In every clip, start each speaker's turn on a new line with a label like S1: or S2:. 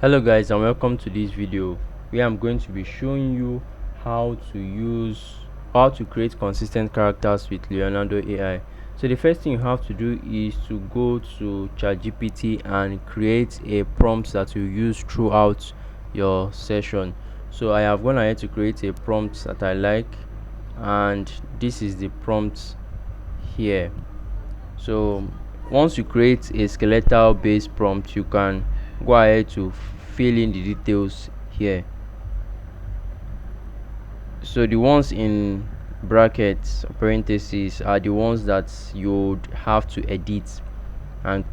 S1: Hello guys, and welcome to this video where I'm going to be showing you how to create consistent characters with Leonardo AI. So the first thing you have to do is to go to ChatGPT and create a prompt that you use throughout your session. So I have gone ahead to create a prompt that I like, and this is the prompt here. So once you create a skeletal based prompt, you can go ahead to fill in the details here. So the ones in brackets or parentheses are the ones that you would have to edit and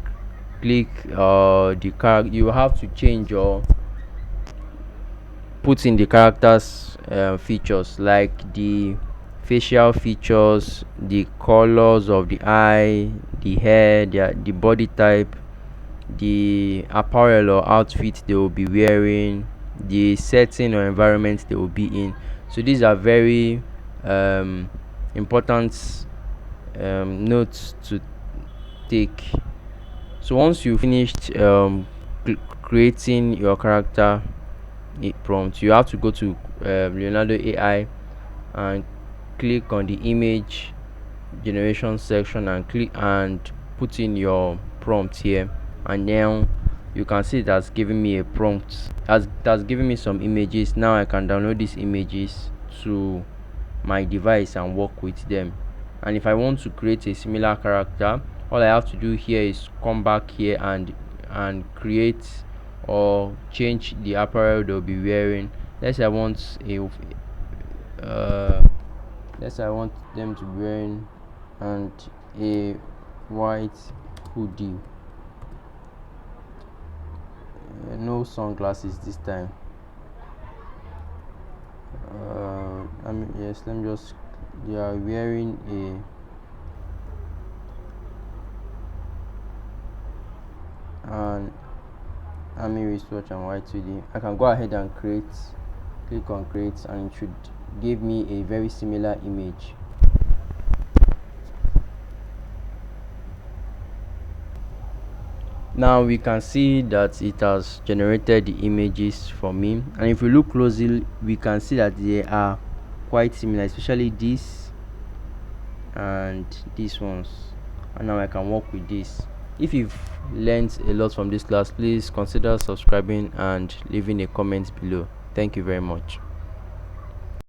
S1: click the character. You have to change or put in the characters features like the facial features, the colors of the eye, the hair, the body type, the apparel or outfit they will be wearing, the setting or environment they will be in. So these are very important notes to take. So once you finished creating your character prompt, you have to go to Leonardo AI and click on the image generation section and click and put in your prompt here, and now you can see that's giving me a prompt, as that's giving me some images. Now I can download these images to my device and work with them. And if I want to create a similar character, all I have to do here is come back here and create or change the apparel they'll be wearing. Let's say I want a uh, let's say I want them to be wearing and a white hoodie, no sunglasses this time. Yes, let me just, they are wearing an army wristwatch and white hoodie. I can go ahead and click on create, and it should give me a very similar image. Now we can see that it has generated the images for me, and if we look closely we can see that they are quite similar, especially this and these ones. And now I can work with this. If you've learned a lot from this class, please consider subscribing and leaving a comment below. Thank you very much.